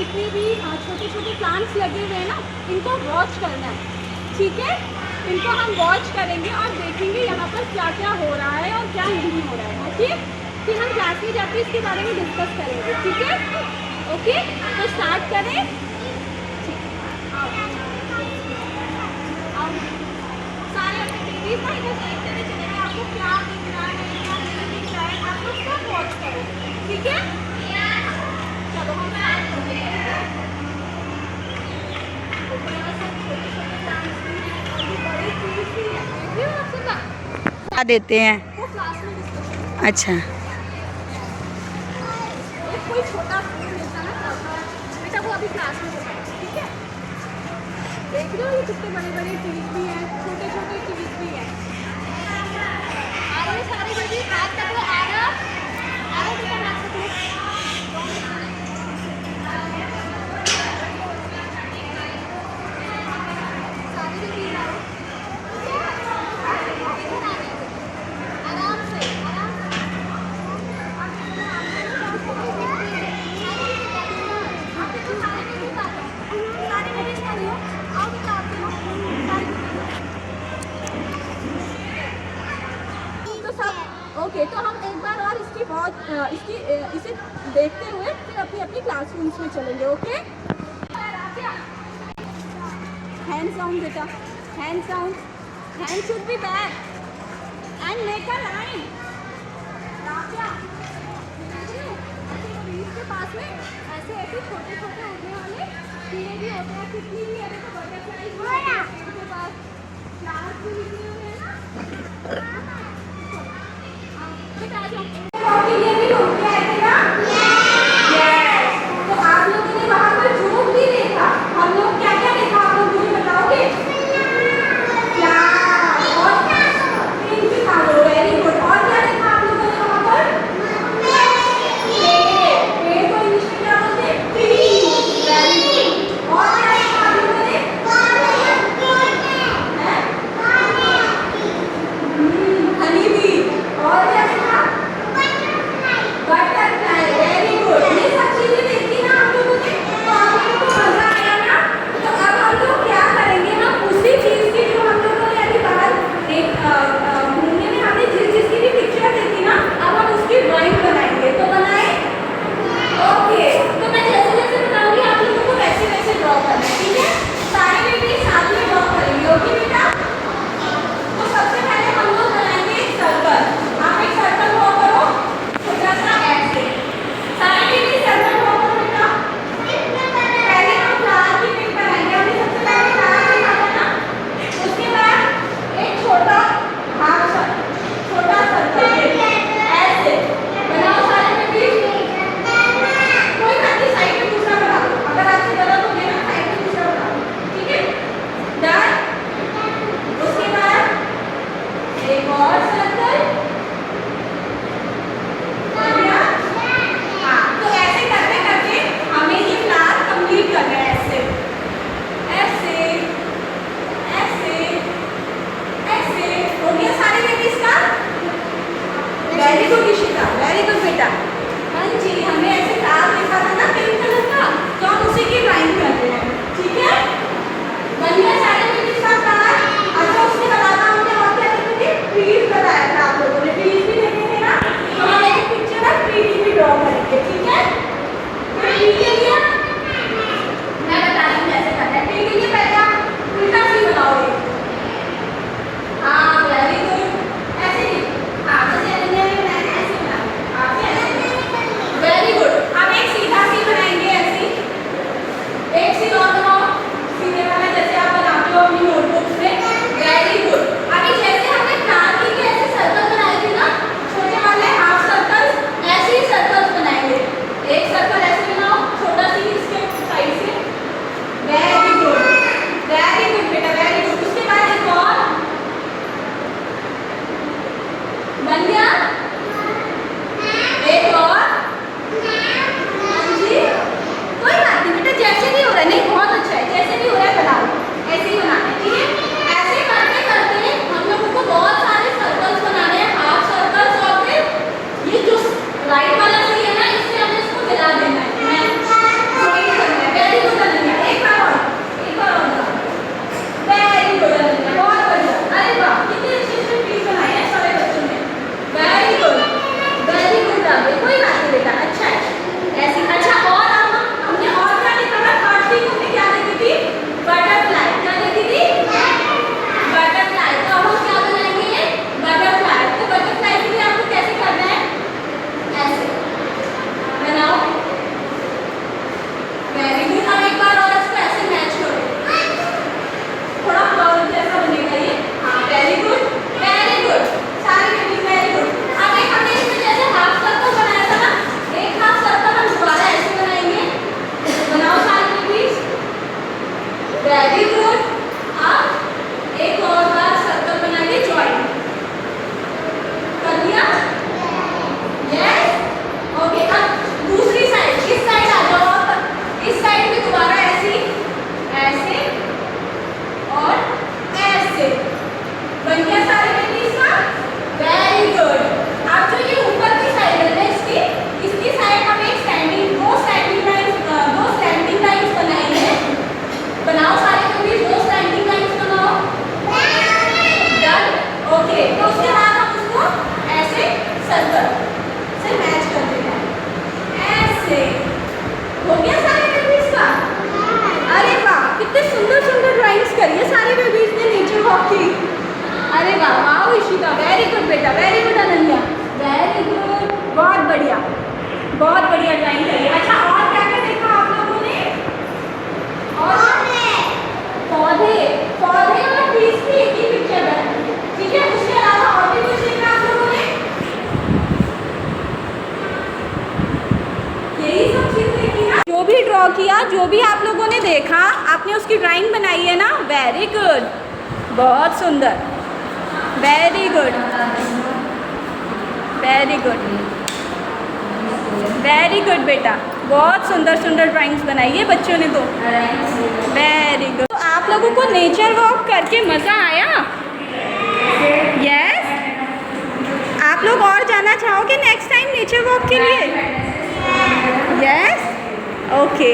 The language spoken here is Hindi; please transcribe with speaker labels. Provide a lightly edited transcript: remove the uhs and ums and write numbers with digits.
Speaker 1: जितने भी छोटे छोटे प्लांट्स लगे हुए हैं ना, इनको वॉच करना है, ठीक है। इनको हम वॉच करेंगे और देखेंगे यहाँ पर क्या क्या हो रहा है और क्या नहीं हो रहा है, ओके। फिर हम क्लास में जाके इसके बारे में डिस्कस करेंगे, ठीक है। ओके, तो स्टार्ट करें। सारे अपने टीवी पर इधर देखते हुए चलेंगे, आपको क्या दिख रहा है क्या नहीं दिख रहा है, आप लोग सब वॉच करो, ठीक है। चलो हम स्टार्ट करते हैं।
Speaker 2: देते हैं।
Speaker 1: वो क्लास में डिस्कशन,
Speaker 2: अच्छा,
Speaker 1: कोई छोटा फूल लेता ना बेटा, वो अभी क्लास में बताया, ठीक है। देख रहे हो ये कितने बड़े बड़े ट्रीज भी हैं, छोटे छोटे ट्रीज भी हैं। आ रहे सारे बेबी, हाथ पकड़ो, आ रहा बेटा, हाथ पकड़ो। सारे बेबी आ रहे, आराम से आराम से। ओके, तो हम एक बार और इसकी बहुत इसे देखते हुए फिर अपनी अपनी क्लासरूम्स में चलेंगे, ओके। हैंड साउंड बेटा, hand sound, hand should be back and make a line. के पास में ऐसे ऐसे छोटे छोटे उड़ने वाले कीड़े भी होते हैं, कितनी भी है तो बटरफ्लाई के पास फ्लावर्स भी निकले हुए हैं ना। बेटा जाओ, ये भी उड़ के आए थे ना। यस, तो आप लोगों ने वहाँ पर जो भी देखा, हम लोग क्या क्या देखा आप लोग मुझे बताओगे? और वेरी गुड। और क्या देखा आप लोगों ने वहाँ पर? पेड़ को इंग्लिश में क्या बोलते हैं? ट्री। Very good. और क्या देखा आप लोगों ने? हनी भी। और क्या देखा? Very good. अब एक और बार सर्कल बनाइए, जॉइंट कर दिया। Yes, okay. अब दूसरी साइड, इस साइड आ जाओ आप। इस साइड में दोबारा ऐसे ऐसे और ऐसे बन गया सारे बेबीज का। Very good. अब जो ये ऊपर की साइड है ना, इसकी साइड हम एक दो स्टैंडिंग लाइंस बनाएंगे। बनाओ सारे बेबीज, दो स्टैंडिंग लाइंस बनाओ। Done, okay. तो उसके बाद हम उसको ऐसे सर्कल से मैच कर देते हैं, ऐसे। हो गया सारे बेबीज का? अरे वाह, कितने सुंदर सुंदर ड्राइंग्स करी है सारे बेबीज ने नेचर वॉक की। अरे वाह, वाह इशिता, वेरी गुड बेटा, very good Ananya, very good, बहुत बढ़िया, बहुत बढ़िया ड्राइंग करी। अच्छा, और क्या क्या देखा आप लोगों ने? और पौधे, पौधे और ट्रीज की एक ही पिक्चर बनाई, ठीक है। उसके अलावा और भी कुछ देखा आप लोगों ने? यही सब चीज देखी ना? जो भी ड्रॉ किया, जो भी आप लोगों ने देखा, आपने उसकी ड्राइंग बनाई है ना? वेरी गुड, बहुत सुंदर, very good, very good, very good बेटा, बहुत सुंदर सुंदर ड्राइंग्स बनाई है बच्चों ने तो। Very good. तो आप लोगों को नेचर वॉक करके मज़ा आया? यस। आप लोग और जाना चाहोगे नेक्स्ट टाइम नेचर वॉक के लिए? Yes, okay.